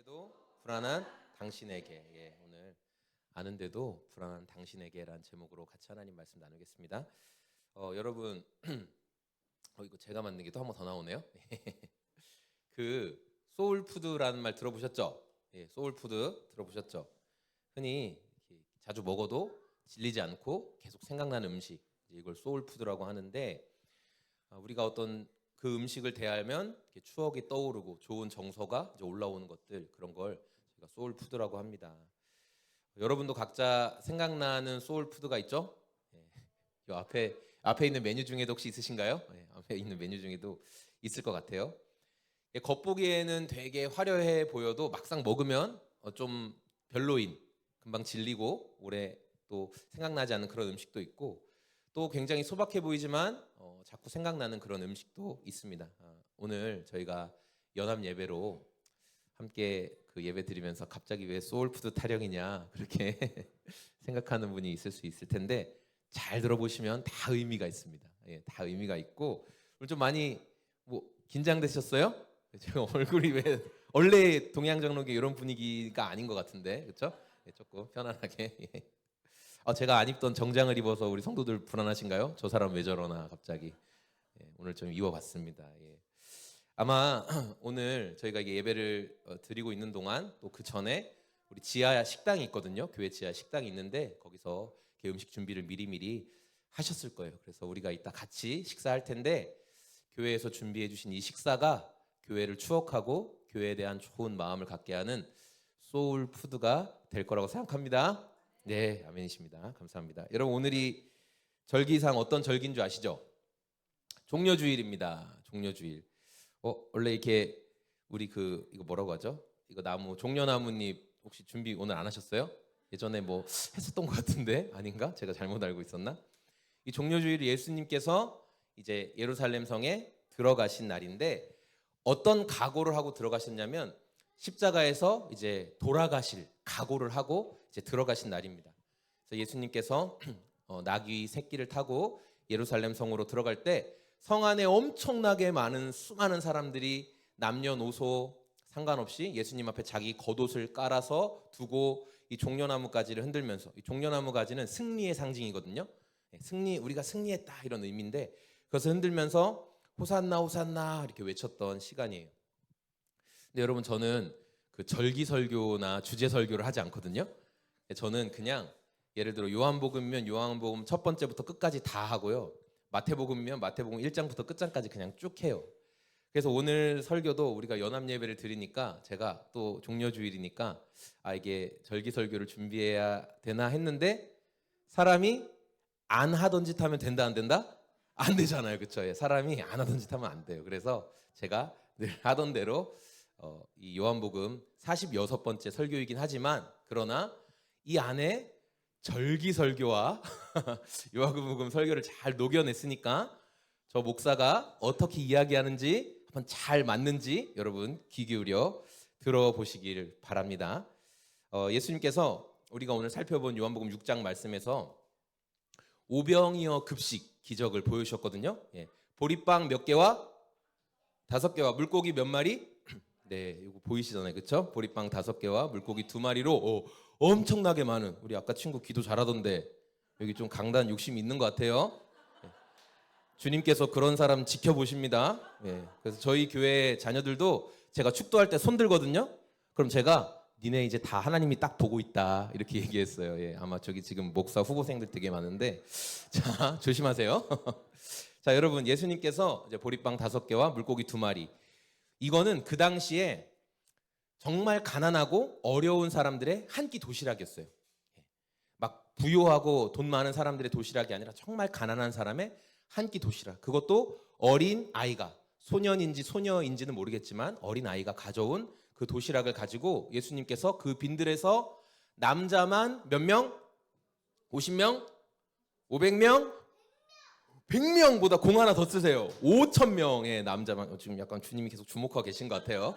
아는데도 불안한 당신에게. 오늘 아는데도 불안한 당신에게란 제목으로 같이 하나님 말씀 나누겠습니다. 여러분 이거 제가 만든 게 또 한 번 더 나오네요. 그 소울푸드라는 말 들어보셨죠? 소울푸드 들어보셨죠? 흔히 자주 먹어도 질리지 않고 계속 생각나는 음식, 이걸 소울푸드라고 하는데, 우리가 어떤 그 음식을 대하면 추억이 떠오르고 좋은 정서가 이제 올라오는 것들, 그런 걸 제가 소울푸드라고 합니다. 여러분도 각자 생각나는 소울푸드가 있죠? 이 앞에 있는 메뉴 중에도 혹시 있으신가요? 앞에 있는 메뉴 중에도 있을 것 같아요. 겉보기에는 되게 화려해 보여도 막상 먹으면 좀 별로인, 금방 질리고 오래 또 생각나지 않는 그런 음식도 있고, 또 굉장히 소박해 보이지만 자꾸 생각나는 그런 음식도 있습니다. 오늘 저희가 연합 예배로 함께 그 예배 드리면서 갑자기 왜 소울푸드 타령이냐 그렇게 생각하는 분이 있을 수 있을 텐데, 잘 들어보시면 다 의미가 있습니다. 다 의미가 있고, 오늘 좀 많이 긴장되셨어요? 지금 얼굴이 왜 원래 동양정록의 이런 분위기가 아닌 것 같은데, 그렇죠? 조금 편안하게. 제가 안 입던 정장을 입어서 우리 성도들 불안하신가요? 저 사람 왜 저러나 갑자기. 오늘 좀 입어봤습니다. 아마 오늘 저희가 예배를 드리고 있는 동안, 또 그 전에 우리 지하 식당이 있거든요. 교회 지하 식당이 있는데 거기서 음식 준비를 미리미리 하셨을 거예요. 그래서 우리가 이따 같이 식사할 텐데, 교회에서 준비해 주신 이 식사가 교회를 추억하고 교회에 대한 좋은 마음을 갖게 하는 소울푸드가 될 거라고 생각합니다. 네, 아멘이십니다. 감사합니다. 여러분, 오늘이 절기상 어떤 절기인 줄 아시죠? 종려주일입니다. 종려주일. 원래 이렇게 우리 이거 뭐라고 하죠? 이거 나무, 종려나무잎 혹시 준비 오늘 안 하셨어요? 예전에 했었던 것 같은데 아닌가? 제가 잘못 알고 있었나? 이 종려주일이 예수님께서 이제 예루살렘 성에 들어가신 날인데, 어떤 각오를 하고 들어가셨냐면 십자가에서 이제 돌아가실 각오를 하고 이제 들어가신 날입니다. 그래서 예수님께서 나귀 새끼를 타고 예루살렘 성으로 들어갈 때 성 안에 엄청나게 많은 수많은 사람들이 남녀노소 상관없이 예수님 앞에 자기 겉옷을 깔아서 두고 이 종려나무 가지를 흔들면서, 이 종려나무 가지는 승리의 상징이거든요. 승리, 우리가 승리했다 이런 의미인데, 그것을 흔들면서 호산나 호산나 이렇게 외쳤던 시간이에요. 근데 여러분, 저는 그 절기 설교나 주제 설교를 하지 않거든요. 저는 그냥 예를 들어 요한복음이면 요한복음 첫 번째부터 끝까지 다 하고요, 마태복음이면 마태복음 1장부터 끝장까지 그냥 쭉 해요. 그래서 오늘 설교도 우리가 연합 예배를 드리니까, 제가 또 종려주일이니까 이게 절기 설교를 준비해야 되나 했는데, 사람이 안 하던 짓 하면 된다 안 된다? 안 되잖아요, 그렇죠? 사람이 안 하던 짓 하면 안 돼요. 그래서 제가 늘 하던 대로 이 요한복음 46번째 설교이긴 하지만, 그러나 이 안에 절기 설교와 요한복음 설교를 잘 녹여냈으니까 저 목사가 어떻게 이야기하는지 한번 잘 맞는지 여러분 귀 기울여 들어보시길 바랍니다. 예수님께서 우리가 오늘 살펴본 요한복음 6장 말씀에서 오병이어 급식 기적을 보여주셨거든요. 보리빵 몇 개와 5개와 물고기 몇 마리? 네, 이거 보이시잖아요, 그렇죠? 보리빵 5개와 물고기 2마리로 엄청나게 많은, 우리 아까 친구 기도 잘하던데 여기 좀 강단 욕심이 있는 것 같아요. 주님께서 그런 사람 지켜보십니다. 그래서 저희 교회 자녀들도 제가 축도할 때 손 들거든요. 그럼 제가 니네 이제 다 하나님이 딱 보고 있다 이렇게 얘기했어요. 아마 저기 지금 목사 후보생들 되게 많은데, 자, 조심하세요. 자, 여러분, 예수님께서 이제 보리빵 5개와 물고기 2마리, 이거는 그 당시에 정말 가난하고 어려운 사람들의 한 끼 도시락이었어요. 막 부유하고 돈 많은 사람들의 도시락이 아니라 정말 가난한 사람의 한 끼 도시락. 그것도 어린 아이가, 소년인지 소녀인지는 모르겠지만 어린 아이가 가져온 그 도시락을 가지고 예수님께서 그 빈들에서 남자만 몇 명? 50명? 500명? 100명보다 공 하나 더 쓰세요. 5,000명의 남자만, 지금 약간 주님이 계속 주목하고 계신 것 같아요.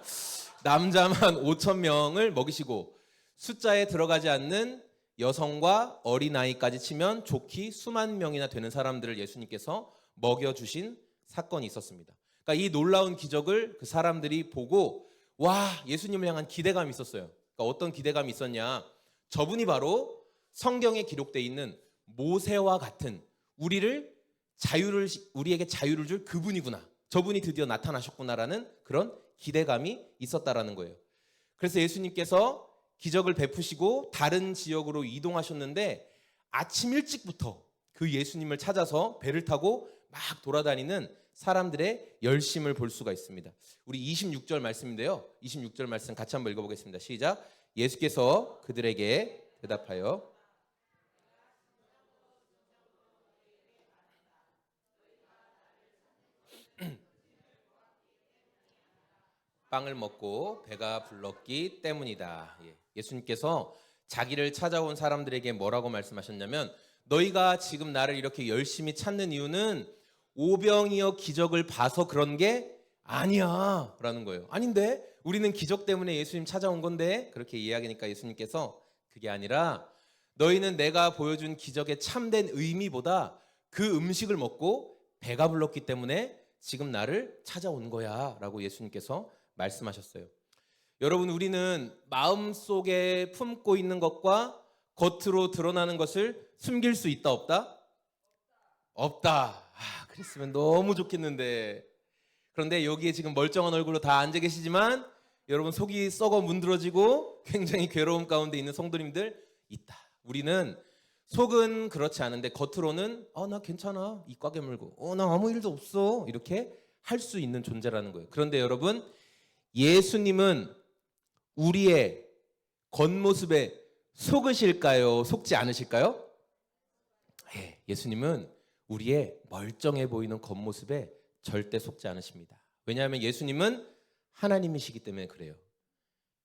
남자만 5,000명을 먹이시고, 숫자에 들어가지 않는 여성과 어린아이까지 치면 좋기 수만 명이나 되는 사람들을 예수님께서 먹여주신 사건이 있었습니다. 그러니까 이 놀라운 기적을 그 사람들이 보고 와, 예수님을 향한 기대감이 있었어요. 그러니까 어떤 기대감이 있었냐? 저분이 바로 성경에 기록되어 있는 모세와 같은 우리에게 자유를 줄 그분이구나. 저분이 드디어 나타나셨구나라는 그런 기대감이 있었다라는 거예요. 그래서 예수님께서 기적을 베푸시고 다른 지역으로 이동하셨는데 아침 일찍부터 그 예수님을 찾아서 배를 타고 막 돌아다니는 사람들의 열심을 볼 수가 있습니다. 우리 26절 말씀인데요. 26절 말씀 같이 한번 읽어보겠습니다. 시작. 예수께서 그들에게 대답하여 빵을 먹고 배가 불렀기 때문이다. 예수님께서 자기를 찾아온 사람들에게 뭐라고 말씀하셨냐면 너희가 지금 나를 이렇게 열심히 찾는 이유는 오병이어 기적을 봐서 그런 게 아니야 라는 거예요. 아닌데 우리는 기적 때문에 예수님 찾아온 건데 그렇게 이야기하니까 예수님께서 그게 아니라 너희는 내가 보여준 기적의 참된 의미보다 그 음식을 먹고 배가 불렀기 때문에 지금 나를 찾아온 거야 라고 예수님께서 말씀하셨어요. 여러분, 우리는 마음속에 품고 있는 것과 겉으로 드러나는 것을 숨길 수 있다 없다? 없다. 그랬으면 너무 좋겠는데. 그런데 여기에 지금 멀쩡한 얼굴로 다 앉아 계시지만 여러분 속이 썩어 문드러지고 굉장히 괴로움 가운데 있는 성도님들 있다. 우리는 속은 그렇지 않은데 겉으로는 나 괜찮아. 이과 깨물고 나 아무 일도 없어. 이렇게 할 수 있는 존재라는 거예요. 그런데 여러분, 예수님은 우리의 겉모습에 속으실까요? 속지 않으실까요? 예수님은 우리의 멀쩡해 보이는 겉모습에 절대 속지 않으십니다. 왜냐하면 예수님은 하나님이시기 때문에 그래요.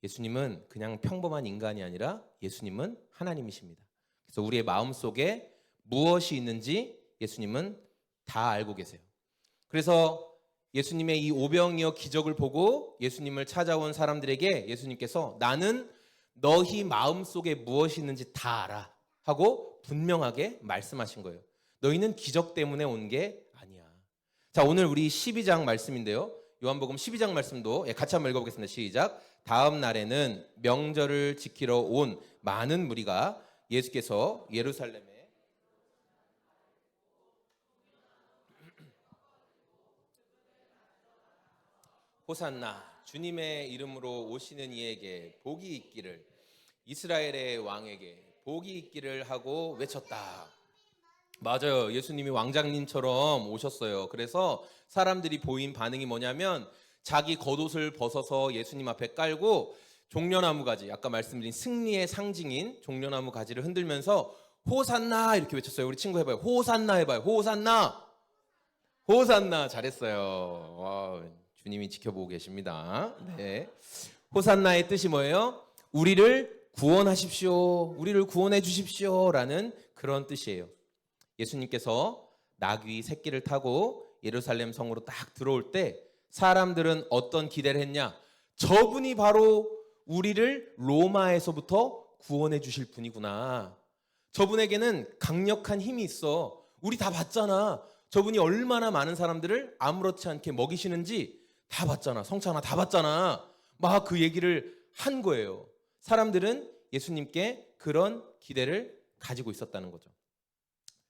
예수님은 그냥 평범한 인간이 아니라 예수님은 하나님이십니다. 그래서 우리의 마음속에 무엇이 있는지 예수님은 다 알고 계세요. 그래서 예수님의 이 오병이어 기적을 보고 예수님을 찾아온 사람들에게 예수님께서 나는 너희 마음속에 무엇이 있는지 다 알아 하고 분명하게 말씀하신 거예요. 너희는 기적 때문에 온 게 아니야. 자, 오늘 우리 12장 말씀인데요. 요한복음 12장 말씀도 같이 한번 읽어보겠습니다. 시작. 다음 날에는 명절을 지키러 온 많은 무리가 예수께서 예루살렘에 호산나 주님의 이름으로 오시는 이에게 복이 있기를 이스라엘의 왕에게 복이 있기를 하고 외쳤다. 맞아요. 예수님이 왕장님처럼 오셨어요. 그래서 사람들이 보인 반응이 뭐냐면 자기 겉옷을 벗어서 예수님 앞에 깔고 종려나무 가지, 아까 말씀드린 승리의 상징인 종려나무 가지를 흔들면서 호산나 이렇게 외쳤어요. 우리 친구 해봐요. 호산나 해봐요. 호산나. 호산나. 잘했어요. 와, 주님이 지켜보고 계십니다. 네. 호산나의 뜻이 뭐예요? 우리를 구원하십시오. 우리를 구원해 주십시오. 라는 그런 뜻이에요. 예수님께서 나귀 새끼를 타고 예루살렘 성으로 딱 들어올 때 사람들은 어떤 기대를 했냐? 저분이 바로 우리를 로마에서부터 구원해 주실 분이구나. 저분에게는 강력한 힘이 있어. 우리 다 봤잖아. 저분이 얼마나 많은 사람들을 아무렇지 않게 먹이시는지 다 봤잖아. 성찬아 다 봤잖아. 막 그 얘기를 한 거예요. 사람들은 예수님께 그런 기대를 가지고 있었다는 거죠.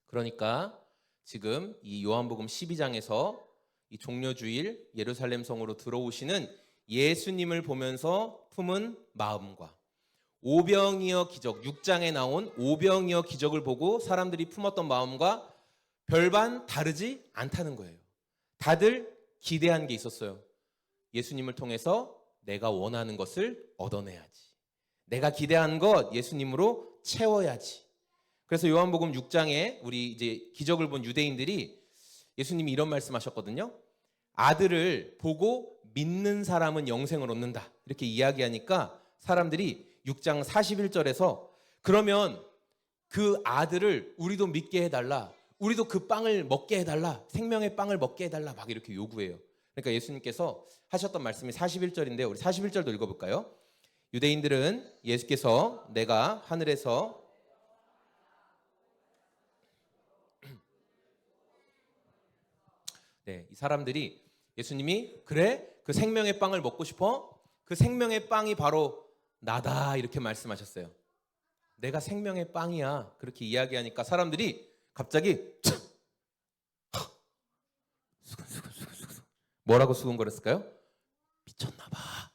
그러니까 지금 이 요한복음 12장에서 이 종려주일 예루살렘 성으로 들어오시는 예수님을 보면서 품은 마음과 오병이어 기적, 6장에 나온 오병이어 기적을 보고 사람들이 품었던 마음과 별반 다르지 않다는 거예요. 다들 기대한 게 있었어요. 예수님을 통해서 내가 원하는 것을 얻어내야지. 내가 기대한 것 예수님으로 채워야지. 그래서 요한복음 6장에 우리 이제 기적을 본 유대인들이 예수님이 이런 말씀하셨거든요. 아들을 보고 믿는 사람은 영생을 얻는다. 이렇게 이야기하니까 사람들이 6장 41절에서 그러면 그 아들을 우리도 믿게 해달라. 우리도 그 빵을 먹게 해달라. 생명의 빵을 먹게 해달라. 막 이렇게 요구해요. 그러니까 예수님께서 하셨던 말씀이 41절인데 우리 41절도 읽어볼까요? 유대인들은 예수께서 내가 하늘에서 이 사람들이 예수님이 그래? 그 생명의 빵을 먹고 싶어? 그 생명의 빵이 바로 나다 이렇게 말씀하셨어요. 내가 생명의 빵이야 그렇게 이야기하니까 사람들이 갑자기 수근수근 뭐라고 수근거렸을까요? 미쳤나 봐.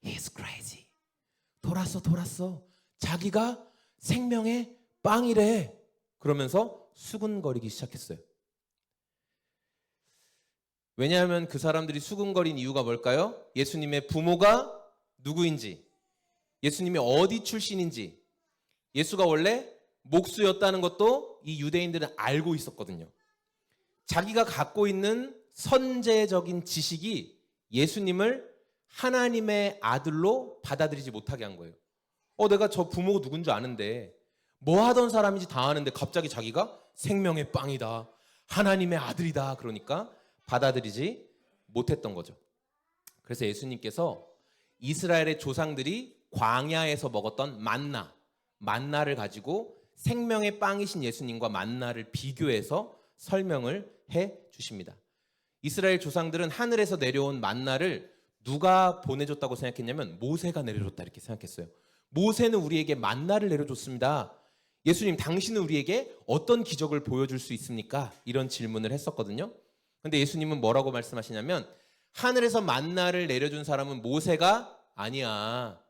He's crazy. 돌았어. 자기가 생명의 빵이래. 그러면서 수근거리기 시작했어요. 왜냐하면 그 사람들이 수근거린 이유가 뭘까요? 예수님의 부모가 누구인지, 예수님이 어디 출신인지, 예수가 원래 목수였다는 것도 이 유대인들은 알고 있었거든요. 자기가 갖고 있는 선제적인 지식이 예수님을 하나님의 아들로 받아들이지 못하게 한 거예요. 내가 저 부모가 누군 줄 아는데 뭐 하던 사람인지 다 아는데 갑자기 자기가 생명의 빵이다, 하나님의 아들이다 그러니까 받아들이지 못했던 거죠. 그래서 예수님께서 이스라엘의 조상들이 광야에서 먹었던 만나를 가지고 생명의 빵이신 예수님과 만나를 비교해서 설명을 해 주십니다. 이스라엘 조상들은 하늘에서 내려온 만나를 누가 보내줬다고 생각했냐면 모세가 내려줬다 이렇게 생각했어요. 모세는 우리에게 만나를 내려줬습니다. 예수님, 당신은 우리에게 어떤 기적을 보여줄 수 있습니까? 이런 질문을 했었거든요. 근데 예수님은 뭐라고 말씀하시냐면 하늘에서 만나를 내려준 사람은 모세가 아니야.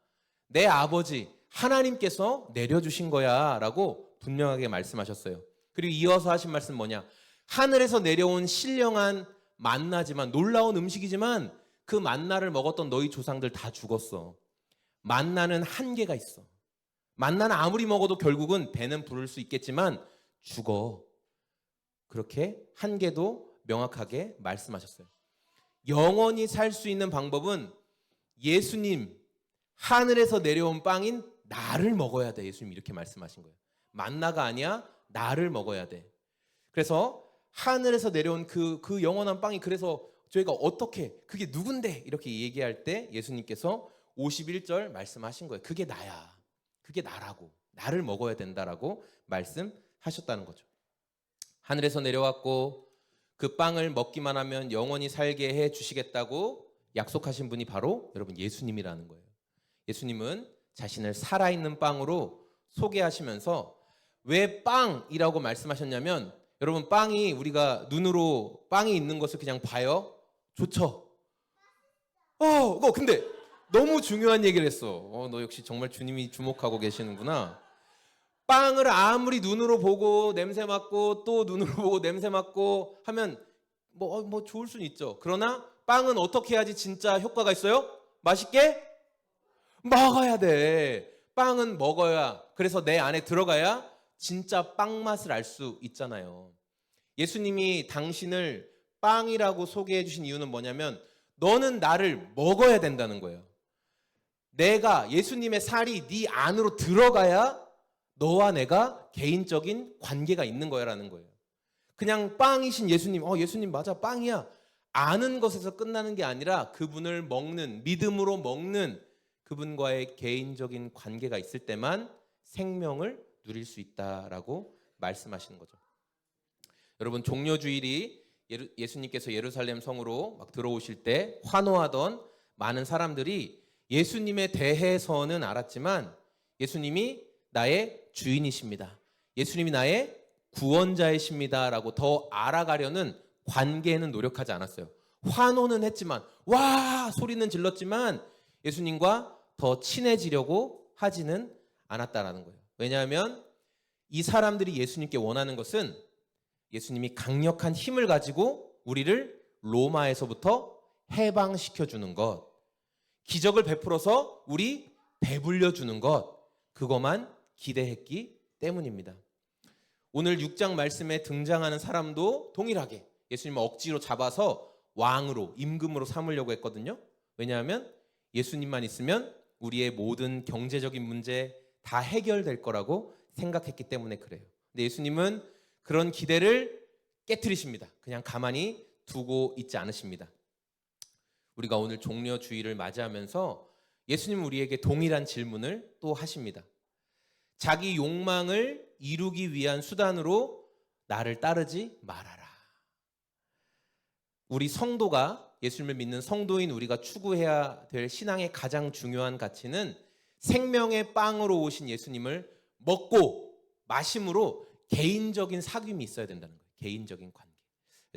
내 아버지 하나님께서 내려주신 거야 라고 분명하게 말씀하셨어요. 그리고 이어서 하신 말씀 뭐냐? 하늘에서 내려온 신령한 만나지만, 놀라운 음식이지만 그 만나를 먹었던 너희 조상들 다 죽었어. 만나는 한계가 있어. 만나는 아무리 먹어도 결국은 배는 부를 수 있겠지만 죽어. 그렇게 한계도 명확하게 말씀하셨어요. 영원히 살 수 있는 방법은 예수님, 하늘에서 내려온 빵인 나를 먹어야 돼. 예수님 이렇게 말씀하신 거예요. 만나가 아니야, 나를 먹어야 돼. 그래서 하늘에서 내려온 그 영원한 빵이, 그래서 저희가 어떻게, 그게 누군데 이렇게 얘기할 때 예수님께서 51절 말씀하신 거예요. 그게 나야. 그게 나라고. 나를 먹어야 된다라고 말씀하셨다는 거죠. 하늘에서 내려왔고 그 빵을 먹기만 하면 영원히 살게 해 주시겠다고 약속하신 분이 바로 여러분 예수님이라는 거예요. 예수님은 자신을 살아있는 빵으로 소개하시면서 왜 빵이라고 말씀하셨냐면, 여러분 빵이, 우리가 눈으로 빵이 있는 것을 그냥 봐요? 좋죠? 근데 너무 중요한 얘기를 했어. 너 역시 정말 주님이 주목하고 계시는구나. 빵을 아무리 눈으로 보고 냄새 맡고 또 눈으로 보고 냄새 맡고 하면 뭐 좋을 수는 있죠. 그러나 빵은 어떻게 해야지 진짜 효과가 있어요? 맛있게 먹어야 돼. 빵은 먹어야, 그래서 내 안에 들어가야 진짜 빵 맛을 알 수 있잖아요. 예수님이 당신을 빵이라고 소개해 주신 이유는 뭐냐면 너는 나를 먹어야 된다는 거예요. 내가, 예수님의 살이 네 안으로 들어가야 너와 내가 개인적인 관계가 있는 거야라는 거예요. 그냥 빵이신 예수님, 예수님 맞아 빵이야, 아는 것에서 끝나는 게 아니라 그분을 먹는, 믿음으로 먹는 그분과의 개인적인 관계가 있을 때만 생명을 누릴 수 있다라고 말씀하시는 거죠. 여러분, 종려주일이 예수님께서 예루살렘 성으로 막 들어오실 때 환호하던 많은 사람들이 예수님에 대해서는 알았지만 예수님이 나의 주인이십니다, 예수님이 나의 구원자이십니다 라고 더 알아가려는 관계에는 노력하지 않았어요. 환호는 했지만, 와 소리는 질렀지만 예수님과 더 친해지려고 하지는 않았다라는 거예요. 왜냐하면 이 사람들이 예수님께 원하는 것은 예수님이 강력한 힘을 가지고 우리를 로마에서부터 해방시켜주는 것, 기적을 베풀어서 우리 배불려 주는 것, 그것만 기대했기 때문입니다. 오늘 6장 말씀에 등장하는 사람도 동일하게 예수님을 억지로 잡아서 왕으로, 임금으로 삼으려고 했거든요. 왜냐하면 예수님만 있으면 우리의 모든 경제적인 문제 다 해결될 거라고 생각했기 때문에 그래요. 근데 예수님은 그런 기대를 깨트리십니다. 그냥 가만히 두고 있지 않으십니다. 우리가 오늘 종려주일을 맞이하면서 예수님은 우리에게 동일한 질문을 또 하십니다. 자기 욕망을 이루기 위한 수단으로 나를 따르지 말아라. 우리 성도가 예수님을 믿는 성도인 우리가 추구해야 될 신앙의 가장 중요한 가치는 생명의 빵으로 오신 예수님을 먹고 마심으로 개인적인 사귐이 있어야 된다는 거예요. 개인적인 관계.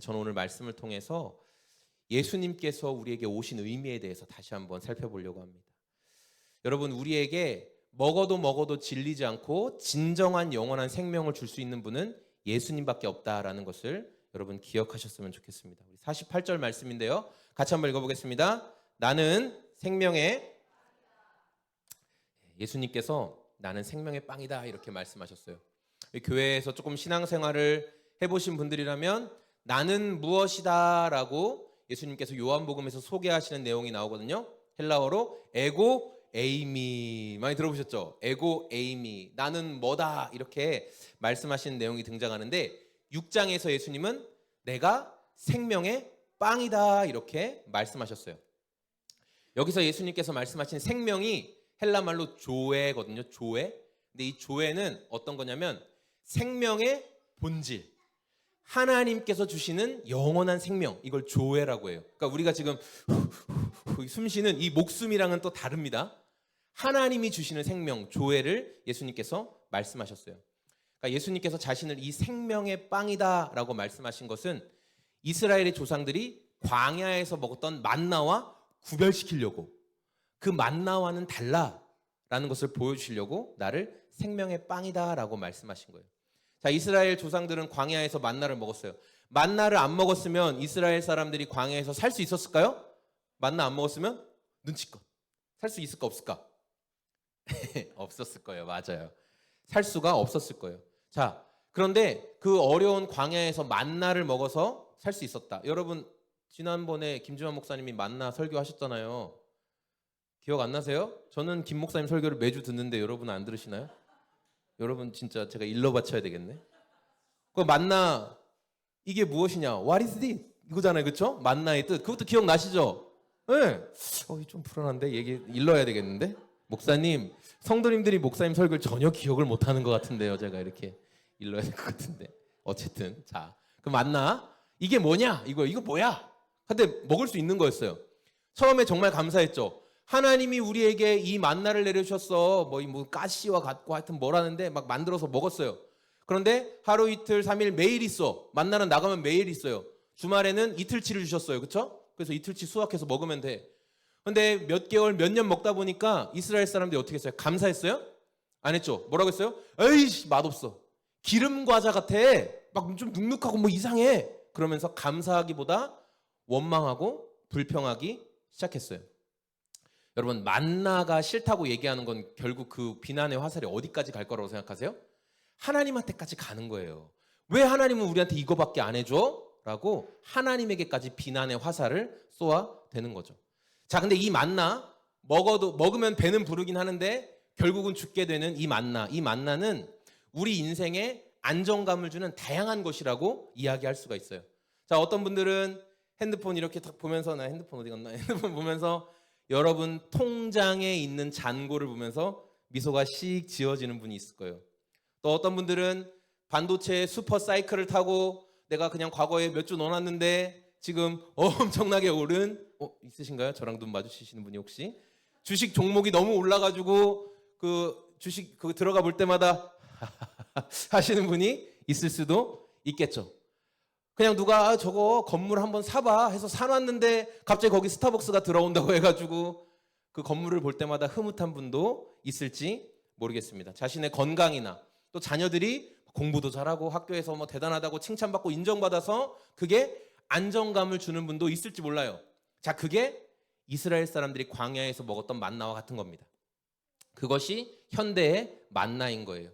저는 오늘 말씀을 통해서 예수님께서 우리에게 오신 의미에 대해서 다시 한번 살펴보려고 합니다. 여러분, 우리에게 먹어도 질리지 않고 진정한 영원한 생명을 줄 수 있는 분은 예수님밖에 없다라는 것을 여러분 기억하셨으면 좋겠습니다. 우리 48절 말씀인데요. 같이 한번 읽어보겠습니다. 나는 생명의 예수님께서 나는 생명의 빵이다 이렇게 말씀하셨어요. 교회에서 조금 신앙생활을 해보신 분들이라면 나는 무엇이다 라고 예수님께서 요한복음에서 소개하시는 내용이 나오거든요. 헬라어로 에고 에이미 많이 들어보셨죠? 에고 에이미 나는 뭐다 이렇게 말씀하시는 내용이 등장하는데 6장에서 예수님은 내가 생명의 빵이다 이렇게 말씀하셨어요. 여기서 예수님께서 말씀하신 생명이 헬라말로 조에거든요. 조에. 근데 이 조에는 어떤 거냐면 생명의 본질, 하나님께서 주시는 영원한 생명, 이걸 조에라고 해요. 그러니까 우리가 지금 숨 쉬는 이 목숨이랑은 또 다릅니다. 하나님이 주시는 생명, 조에를 예수님께서 말씀하셨어요. 그러니까 예수님께서 자신을 이 생명의 빵이다라고 말씀하신 것은 이스라엘의 조상들이 광야에서 먹었던 만나와 구별시키려고, 그 만나와는 달라라는 것을 보여주시려고 나를 생명의 빵이다라고 말씀하신 거예요. 자, 이스라엘 조상들은 광야에서 만나를 먹었어요. 만나를 안 먹었으면 이스라엘 사람들이 광야에서 살 수 있었을까요? 만나 안 먹었으면 눈치껏 살 수 있을까 없을까? 없었을 거예요. 맞아요. 살 수가 없었을 거예요. 자, 그런데 그 어려운 광야에서 만나를 먹어서 살 수 있었다. 여러분 지난번에 김주환 목사님이 만나 설교하셨잖아요. 기억 안 나세요? 저는 김 목사님 설교를 매주 듣는데 여러분은 안 들으시나요? 여러분 진짜 제가 일러 바쳐야 되겠네. 그 만나 이게 무엇이냐? What is this? 이거잖아요, 그렇죠? 만나의 뜻. 그것도 기억나시죠? 네. 좀 불안한데 얘기 일러야 되겠는데. 목사님, 성도님들이 목사님 설교를 전혀 기억을 못하는 것 같은데요. 제가 이렇게 일러야 될 것 같은데. 어쨌든 자, 그 만나 이게 뭐냐? 이거 뭐야? 근데 먹을 수 있는 거였어요. 처음에 정말 감사했죠. 하나님이 우리에게 이 만나를 내려주셨어. 뭐 가시와 같고 하여튼 뭐라는데 막 만들어서 먹었어요. 그런데 하루 이틀 3일 매일 있어. 만나는 나가면 매일 있어요. 주말에는 이틀치를 주셨어요. 그렇죠? 그래서 이틀치 수확해서 먹으면 돼. 근데 몇 개월 몇 년 먹다 보니까 이스라엘 사람들이 어떻게 했어요? 감사했어요? 안 했죠? 뭐라고 했어요? 에이씨 맛없어. 기름 과자 같아. 막 좀 눅눅하고 뭐 이상해. 그러면서 감사하기보다 원망하고 불평하기 시작했어요. 여러분 만나가 싫다고 얘기하는 건 결국 그 비난의 화살이 어디까지 갈 거라고 생각하세요? 하나님한테까지 가는 거예요. 왜 하나님은 우리한테 이거밖에 안 해줘? 라고 하나님에게까지 비난의 화살을 쏘아대는 거죠. 자, 근데 이 만나 먹으면 배는 부르긴 하는데 결국은 죽게 되는 이 만나는 우리 인생에 안정감을 주는 다양한 것이라고 이야기할 수가 있어요. 자, 어떤 분들은 핸드폰 이렇게 딱 보면서 나 핸드폰 어디 갔나? 핸드폰 보면서 여러분 통장에 있는 잔고를 보면서 미소가 씩 지어지는 분이 있을 거예요. 또 어떤 분들은 반도체 슈퍼 사이클을 타고 내가 그냥 과거에 몇 주 넣어놨는데 지금 엄청나게 오른 있으신가요? 저랑 눈 마주치시는 분이 혹시 주식 종목이 너무 올라가지고 그 주식 그 들어가 볼 때마다 하시는 분이 있을 수도 있겠죠. 그냥 누가 저거 건물 한번 사봐 해서 사놨는데 갑자기 거기 스타벅스가 들어온다고 해가지고 그 건물을 볼 때마다 흐뭇한 분도 있을지 모르겠습니다. 자신의 건강이나 또 자녀들이 공부도 잘하고 학교에서 뭐 대단하다고 칭찬받고 인정받아서 그게 안정감을 주는 분도 있을지 몰라요. 자, 그게 이스라엘 사람들이 광야에서 먹었던 만나와 같은 겁니다. 그것이 현대의 만나인 거예요.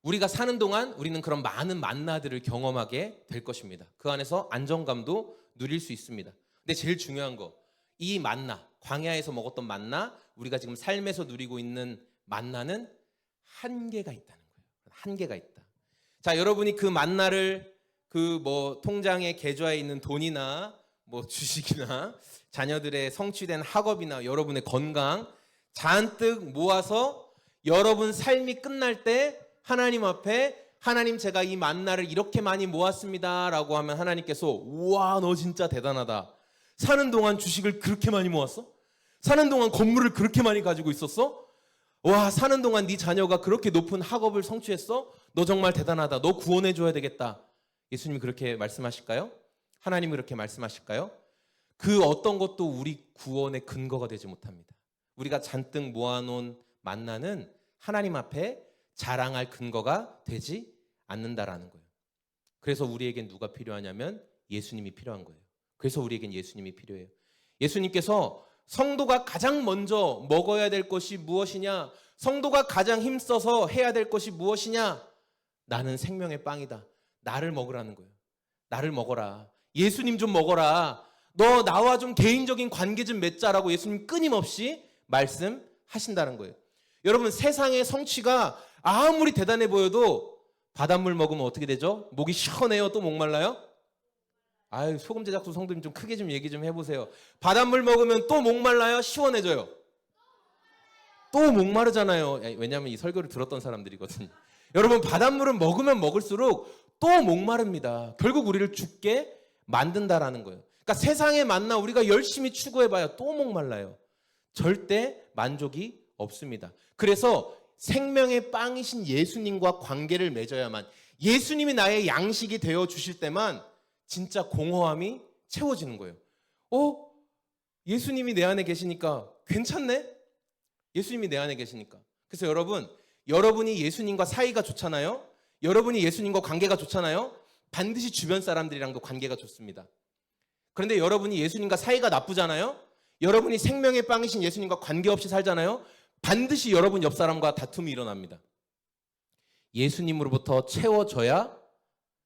우리가 사는 동안 우리는 그런 많은 만나들을 경험하게 될 것입니다. 그 안에서 안정감도 누릴 수 있습니다. 근데 제일 중요한 거, 이 만나, 광야에서 먹었던 만나, 우리가 지금 삶에서 누리고 있는 만나는 한계가 있다는 거예요. 한계가 있다. 자, 여러분이 그 만나를 그 뭐 통장의 계좌에 있는 돈이나 뭐 주식이나 자녀들의 성취된 학업이나 여러분의 건강 잔뜩 모아서 여러분 삶이 끝날 때 하나님 앞에 하나님 제가 이 만나를 이렇게 많이 모았습니다 라고 하면 하나님께서 우와 너 진짜 대단하다. 사는 동안 주식을 그렇게 많이 모았어? 사는 동안 건물을 그렇게 많이 가지고 있었어? 와, 사는 동안 네 자녀가 그렇게 높은 학업을 성취했어? 너 정말 대단하다. 너 구원해 줘야 되겠다. 예수님이 그렇게 말씀하실까요? 하나님이 그렇게 말씀하실까요? 그 어떤 것도 우리 구원의 근거가 되지 못합니다. 우리가 잔뜩 모아놓은 만나는 하나님 앞에 자랑할 근거가 되지 않는다라는 거예요. 그래서 우리에겐 누가 필요하냐면 예수님이 필요한 거예요. 그래서 우리에겐 예수님이 필요해요. 예수님께서 성도가 가장 먼저 먹어야 될 것이 무엇이냐? 성도가 가장 힘써서 해야 될 것이 무엇이냐? 나는 생명의 빵이다. 나를 먹으라는 거예요. 나를 먹어라. 예수님 좀 먹어라. 너 나와 좀 개인적인 관계 좀 맺자라고 예수님 끊임없이 말씀하신다는 거예요. 여러분, 세상의 성취가 아무리 대단해 보여도 바닷물 먹으면 어떻게 되죠? 목이 시원해요? 또 목말라요? 아유, 소금 제작소 성도님 좀 크게 좀 얘기 좀 해보세요. 바닷물 먹으면 또 목말라요? 시원해져요? 또 목마르잖아요. 왜냐하면 이 설교를 들었던 사람들이거든요. 여러분, 바닷물은 먹으면 먹을수록 또 목마릅니다. 결국 우리를 죽게 만든다라는 거예요. 그러니까 세상에 만나 우리가 열심히 추구해봐야 또 목말라요. 절대 만족이 없습니다. 그래서 생명의 빵이신 예수님과 관계를 맺어야만, 예수님이 나의 양식이 되어 주실 때만 진짜 공허함이 채워지는 거예요. 예수님이 내 안에 계시니까 괜찮네? 예수님이 내 안에 계시니까. 그래서 여러분이 예수님과 사이가 좋잖아요. 여러분이 예수님과 관계가 좋잖아요. 반드시 주변 사람들이랑도 관계가 좋습니다. 그런데 여러분이 예수님과 사이가 나쁘잖아요. 여러분이 생명의 빵이신 예수님과 관계없이 살잖아요. 반드시 여러분 옆 사람과 다툼이 일어납니다. 예수님으로부터 채워져야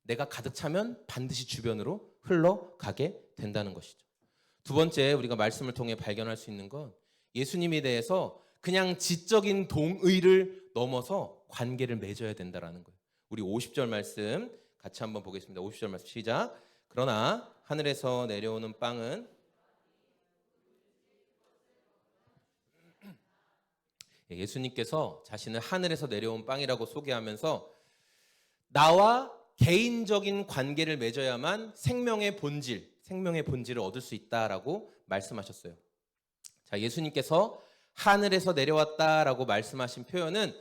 내가 가득 차면 반드시 주변으로 흘러가게 된다는 것이죠. 두 번째, 우리가 말씀을 통해 발견할 수 있는 건 예수님에 대해서 그냥 지적인 동의를 넘어서 관계를 맺어야 된다는 거예요. 우리 50절 말씀 같이 한번 보겠습니다. 50절 말씀 시작. 그러나 하늘에서 내려오는 빵은 예수님께서 자신을 하늘에서 내려온 빵이라고 소개하면서 나와 개인적인 관계를 맺어야만 생명의 본질을 얻을 수 있다라고 말씀하셨어요. 자, 예수님께서 하늘에서 내려왔다라고 말씀하신 표현은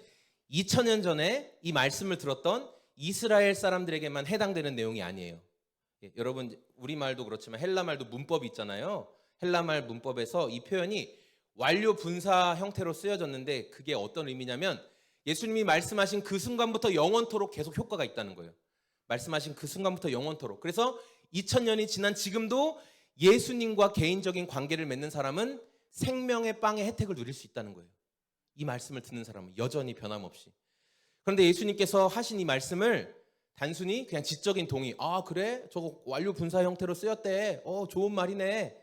2000년 전에 이 말씀을 들었던 이스라엘 사람들에게만 해당되는 내용이 아니에요. 여러분, 우리말도 그렇지만 헬라말도 문법이 있잖아요. 헬라말 문법에서 이 표현이 완료 분사 형태로 쓰여졌는데 그게 어떤 의미냐면 예수님이 말씀하신 그 순간부터 영원토록 계속 효과가 있다는 거예요. 말씀하신 그 순간부터 영원토록. 그래서 2000년이 지난 지금도 예수님과 개인적인 관계를 맺는 사람은 생명의 빵의 혜택을 누릴 수 있다는 거예요. 이 말씀을 듣는 사람은 여전히 변함없이. 그런데 예수님께서 하신 이 말씀을 단순히 그냥 지적인 동의, 그래? 저거 완료 분사 형태로 쓰였대. 좋은 말이네.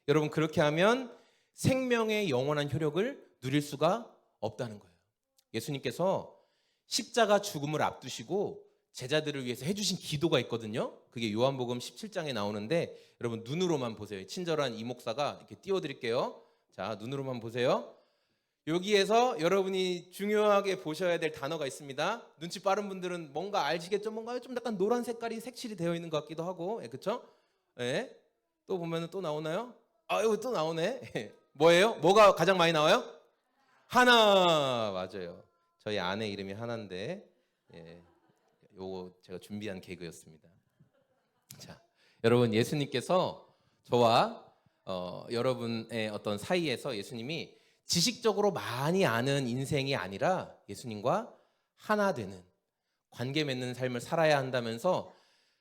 여러분, 그렇게 하면 생명의 영원한 효력을 누릴 수가 없다는 거예요. 예수님께서 십자가 죽음을 앞두시고 제자들을 위해서 해주신 기도가 있거든요. 그게 요한복음 17장에 나오는데 여러분 눈으로만 보세요. 친절한 이 목사가 이렇게 띄워드릴게요. 자, 눈으로만 보세요. 여기에서 여러분이 중요하게 보셔야 될 단어가 있습니다. 눈치 빠른 분들은 뭔가 아시겠죠? 뭔가 좀 약간 노란 색깔이 색칠이 되어 있는 것 같기도 하고, 그렇죠? 예. 또 보면은 또 나오나요? 여기 또 나오네. 뭐예요? 뭐가 가장 많이 나와요? 하나. 맞아요. 저희 아내 이름이 하나인데, 요거 제가 준비한 개그였습니다. 자, 여러분, 예수님께서 저와 여러분의 어떤 사이에서 예수님이 지식적으로 많이 아는 인생이 아니라 예수님과 하나 되는 관계 맺는 삶을 살아야 한다면서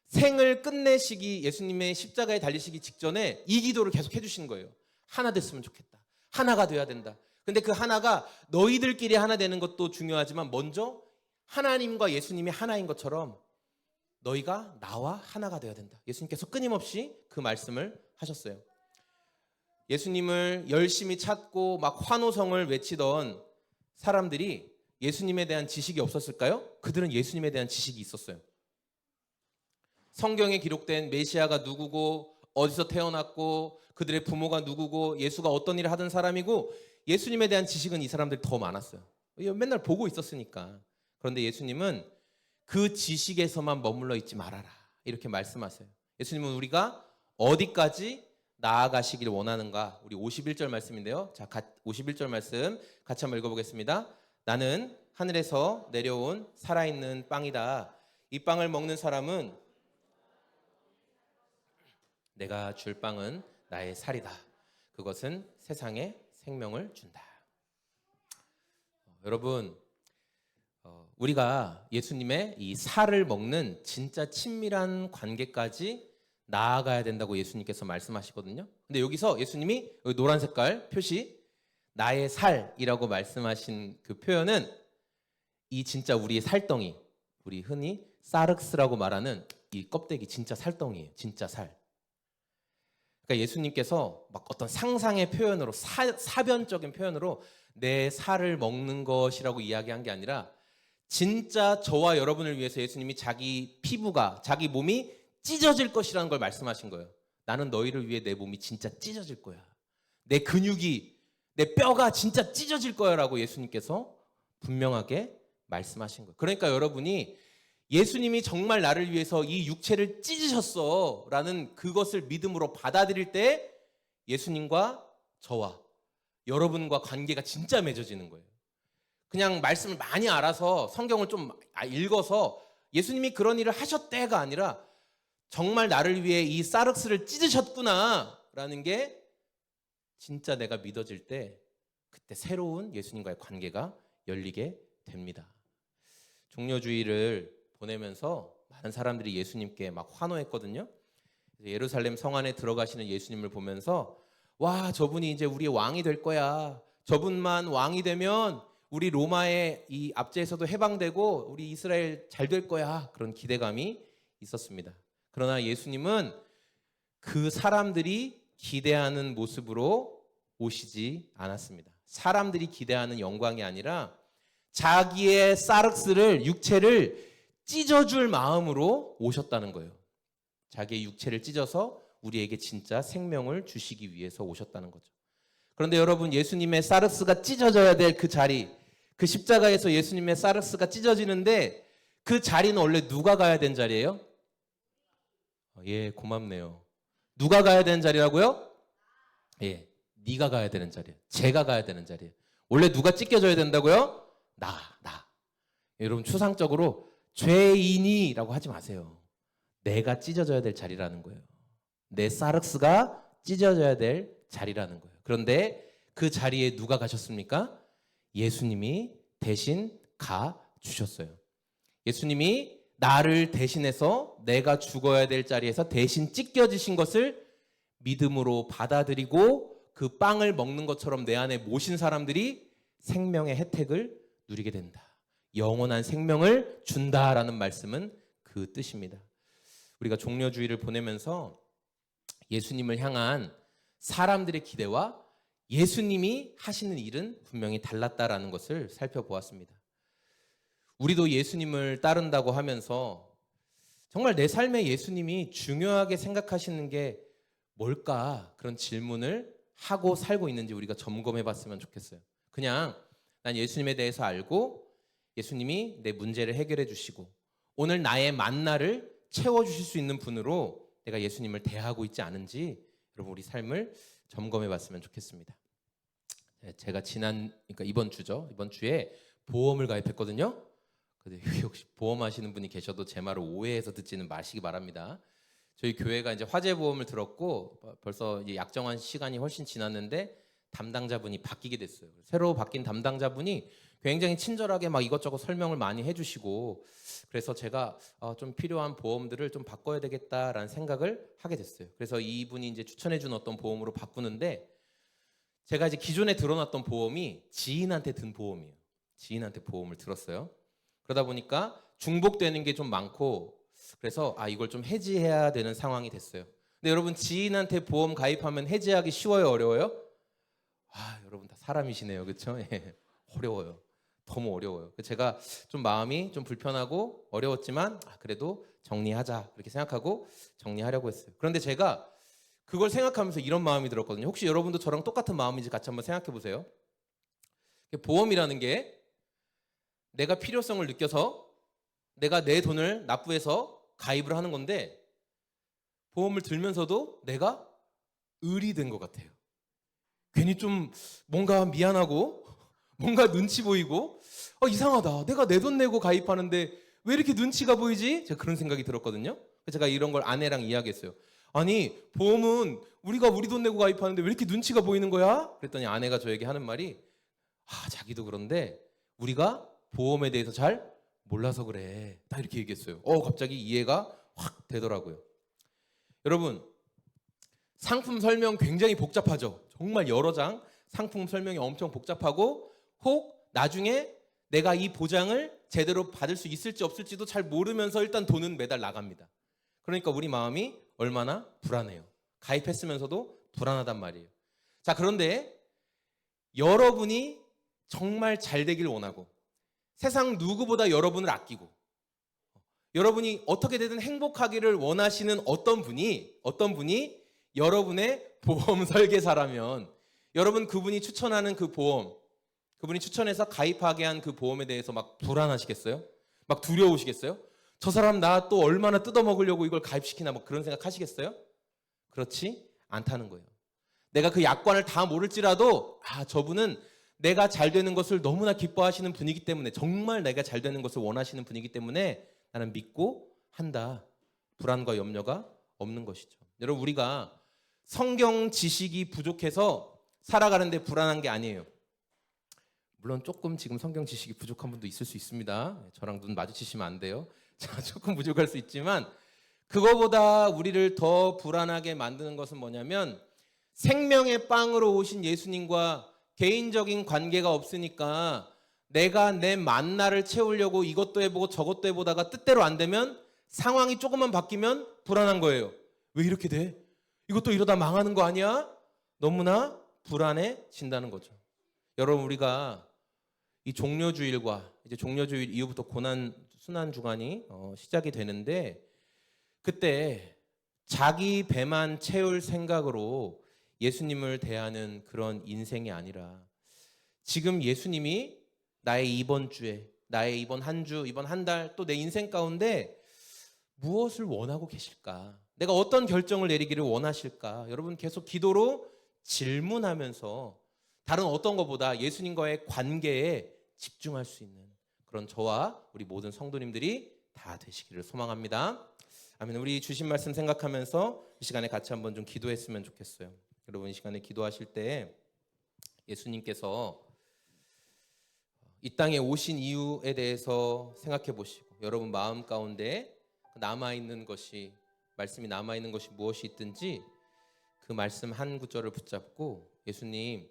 생을 끝내시기, 예수님의 십자가에 달리시기 직전에 이 기도를 계속 해주시는 거예요. 하나 됐으면 좋겠다. 하나가 돼야 된다. 근데 그 하나가 너희들끼리 하나 되는 것도 중요하지만 먼저 하나님과 예수님이 하나인 것처럼 너희가 나와 하나가 되어야 된다. 예수님께서 끊임없이 그 말씀을 하셨어요. 예수님을 열심히 찾고 막 환호성을 외치던 사람들이 예수님에 대한 지식이 없었을까요? 그들은 예수님에 대한 지식이 있었어요. 성경에 기록된 메시아가 누구고 어디서 태어났고 그들의 부모가 누구고 예수가 어떤 일을 하던 사람이고 예수님에 대한 지식은 이 사람들이 더 많았어요. 맨날 보고 있었으니까. 그런데 예수님은 그 지식에서만 머물러 있지 말아라 이렇게 말씀하세요. 예수님은 우리가 어디까지 나아가시길 원하는가? 우리 51절 말씀인데요. 자, 51절 말씀 같이 한번 읽어보겠습니다. 나는 하늘에서 내려온 살아있는 빵이다. 이 빵을 먹는 사람은 내가 줄 빵은 나의 살이다. 그것은 세상에 생명을 준다. 여러분, 우리가 예수님의 이 살을 먹는 진짜 친밀한 관계까지 나아가야 된다고 예수님께서 말씀하시거든요. 근데 여기서 예수님이 여기 노란 색깔 표시 나의 살이라고 말씀하신 그 표현은 이 진짜 우리의 살덩이, 우리 흔히 사륵스라고 말하는 이 껍데기 진짜 살덩이에요. 진짜 살. 그러니까 예수님께서 막 어떤 상상의 표현으로 사변적인 표현으로 내 살을 먹는 것이라고 이야기한 게 아니라 진짜 저와 여러분을 위해서 예수님이 자기 피부가 자기 몸이 찢어질 것이라는 걸 말씀하신 거예요. 나는 너희를 위해 내 몸이 진짜 찢어질 거야. 내 근육이 내 뼈가 진짜 찢어질 거야 라고 예수님께서 분명하게 말씀하신 거예요. 그러니까 여러분이 예수님이 정말 나를 위해서 이 육체를 찢으셨어 라는 그것을 믿음으로 받아들일 때 예수님과 저와 여러분과 관계가 진짜 맺어지는 거예요. 그냥 말씀을 많이 알아서 성경을 좀 읽어서 예수님이 그런 일을 하셨대가 아니라 정말 나를 위해 이 사륵스를 찢으셨구나 라는 게 진짜 내가 믿어질 때 그때 새로운 예수님과의 관계가 열리게 됩니다. 종려주의를 보내면서 많은 사람들이 예수님께 막 환호했거든요. 예루살렘 성 안에 들어가시는 예수님을 보면서 와, 저분이 이제 우리의 왕이 될 거야. 저분만 왕이 되면 우리 로마의 이 압제에서도 해방되고 우리 이스라엘 잘 될 거야. 그런 기대감이 있었습니다. 그러나 예수님은 그 사람들이 기대하는 모습으로 오시지 않았습니다. 사람들이 기대하는 영광이 아니라 자기의 사륵스를 육체를 찢어줄 마음으로 오셨다는 거예요. 자기의 육체를 찢어서 우리에게 진짜 생명을 주시기 위해서 오셨다는 거죠. 그런데 여러분, 예수님의 사륵스가 찢어져야 될 그 자리, 그 십자가에서 예수님의 사륵스가 찢어지는데 그 자리는 원래 누가 가야 된 자리예요? 예, 고맙네요. 누가 가야 되는 자리라고요? 예, 네가 가야 되는 자리예요. 제가 가야 되는 자리예요. 원래 누가 찢겨져야 된다고요? 나. 여러분, 추상적으로 죄인이라고 하지 마세요. 내가 찢어져야 될 자리라는 거예요. 내 사륵스가 찢어져야 될 자리라는 거예요. 그런데 그 자리에 누가 가셨습니까? 예수님이 대신 가 주셨어요. 예수님이 나를 대신해서 내가 죽어야 될 자리에서 대신 찢겨지신 것을 믿음으로 받아들이고 그 빵을 먹는 것처럼 내 안에 모신 사람들이 생명의 혜택을 누리게 된다. 영원한 생명을 준다라는 말씀은 그 뜻입니다. 우리가 종려주의를 보내면서 예수님을 향한 사람들의 기대와 예수님이 하시는 일은 분명히 달랐다라는 것을 살펴보았습니다. 우리도 예수님을 따른다고 하면서 정말 내 삶에 예수님이 중요하게 생각하시는 게 뭘까? 그런 질문을 하고 살고 있는지 우리가 점검해 봤으면 좋겠어요. 그냥 난 예수님에 대해서 알고 예수님이 내 문제를 해결해 주시고 오늘 나의 만나를 채워주실 수 있는 분으로 내가 예수님을 대하고 있지 않은지 여러분 우리 삶을 점검해 봤으면 좋겠습니다. 제가 그러니까 이번 주에 보험을 가입했거든요. 근데 혹시 보험하시는 분이 계셔도 제 말을 오해해서 듣지는 마시기 바랍니다. 저희 교회가 이제 화재보험을 들었고 벌써 이제 약정한 시간이 훨씬 지났는데 담당자분이 바뀌게 됐어요. 새로 바뀐 담당자분이 굉장히 친절하게 막 이것저것 설명을 많이 해주시고 그래서 제가 좀 필요한 보험들을 좀 바꿔야 되겠다라는 생각을 하게 됐어요. 그래서 이분이 이제 추천해준 어떤 보험으로 바꾸는데 제가 이제 기존에 들어놨던 보험이 지인한테 든 보험이에요. 지인한테 보험을 들었어요. 그러다 보니까 중복되는 게 좀 많고 그래서 이걸 좀 해지해야 되는 상황이 됐어요. 근데 여러분 지인한테 보험 가입하면 해지하기 쉬워요, 어려워요? 여러분 다 사람이시네요, 그렇죠? 어려워요. 너무 어려워요. 제가 좀 마음이 좀 불편하고 어려웠지만 그래도 정리하자 이렇게 생각하고 정리하려고 했어요. 그런데 제가 그걸 생각하면서 이런 마음이 들었거든요. 혹시 여러분도 저랑 똑같은 마음인지 같이 한번 생각해 보세요. 보험이라는 게 내가 필요성을 느껴서 내가 내 돈을 납부해서 가입을 하는 건데 보험을 들면서도 내가 을이 된 것 같아요. 괜히 좀 뭔가 미안하고 뭔가 눈치 보이고 이상하다. 내가 내 돈 내고 가입하는데 왜 이렇게 눈치가 보이지? 제가 그런 생각이 들었거든요. 제가 이런 걸 아내랑 이야기했어요. 아니, 보험은 우리가 우리 돈 내고 가입하는데 왜 이렇게 눈치가 보이는 거야? 그랬더니 아내가 저에게 하는 말이 자기도 그런데 우리가 보험에 대해서 잘 몰라서 그래. 딱 이렇게 얘기했어요. 갑자기 이해가 확 되더라고요. 여러분, 상품 설명 굉장히 복잡하죠. 정말 여러 장 상품 설명이 엄청 복잡하고 혹 나중에 내가 이 보장을 제대로 받을 수 있을지 없을지도 잘 모르면서 일단 돈은 매달 나갑니다. 그러니까 우리 마음이 얼마나 불안해요. 가입했으면서도 불안하단 말이에요. 자, 그런데 여러분이 정말 잘 되길 원하고 세상 누구보다 여러분을 아끼고 여러분이 어떻게 되든 행복하기를 원하시는 어떤 분이 여러분의 보험 설계사라면 여러분 그분이 추천하는 그 보험, 그분이 추천해서 가입하게 한 그 보험에 대해서 막 불안하시겠어요? 막 두려우시겠어요? 저 사람 나 또 얼마나 뜯어먹으려고 이걸 가입시키나 뭐 그런 생각 하시겠어요? 그렇지 않다는 거예요. 내가 그 약관을 다 모를지라도 저분은 내가 잘 되는 것을 너무나 기뻐하시는 분이기 때문에 정말 내가 잘 되는 것을 원하시는 분이기 때문에 나는 믿고 한다. 불안과 염려가 없는 것이죠. 여러분, 우리가 성경 지식이 부족해서 살아가는데 불안한 게 아니에요. 물론 조금 지금 성경 지식이 부족한 분도 있을 수 있습니다. 저랑 눈 마주치시면 안 돼요. 자, 조금 부족할 수 있지만 그거보다 우리를 더 불안하게 만드는 것은 뭐냐면 생명의 빵으로 오신 예수님과 개인적인 관계가 없으니까 내가 내 만나를 채우려고 이것도 해보고 저것도 해보다가 뜻대로 안 되면 상황이 조금만 바뀌면 불안한 거예요. 왜 이렇게 돼? 이것도 이러다 망하는 거 아니야? 너무나 불안해진다는 거죠. 여러분, 우리가 이 종려주일과 이제 종려주일 이후부터 고난 순환 주간이 시작이 되는데 그때 자기 배만 채울 생각으로 예수님을 대하는 그런 인생이 아니라 지금 예수님이 나의 이번 주에, 나의 이번 한 주, 이번 한 달, 또 내 인생 가운데 무엇을 원하고 계실까? 내가 어떤 결정을 내리기를 원하실까? 여러분 계속 기도로 질문하면서 다른 어떤 것보다 예수님과의 관계에 집중할 수 있는 그런 저와 우리 모든 성도님들이 다 되시기를 소망합니다. 아멘. 우리 주신 말씀 생각하면서 이 시간에 같이 한번 좀 기도했으면 좋겠어요. 여러분 이 시간에 기도하실 때 예수님께서 이 땅에 오신 이유에 대해서 생각해 보시고 여러분 마음 가운데 남아있는 것이 말씀이 남아있는 것이 무엇이 있든지 그 말씀 한 구절을 붙잡고 예수님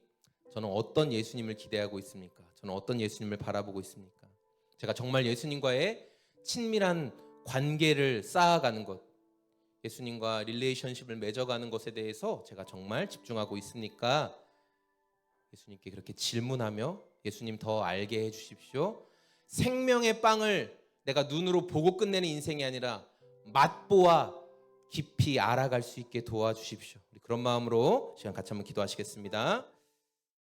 저는 어떤 예수님을 기대하고 있습니까? 저는 어떤 예수님을 바라보고 있습니까? 제가 정말 예수님과의 친밀한 관계를 쌓아가는 것 예수님과 릴레이션십을 맺어가는 것에 대해서 제가 정말 집중하고 있습니까? 예수님께 그렇게 질문하며 예수님 더 알게 해주십시오. 생명의 빵을 내가 눈으로 보고 끝내는 인생이 아니라 맛보아 깊이 알아갈 수 있게 도와주십시오. 우리 그런 마음으로 시간 같이 한번 기도하시겠습니다.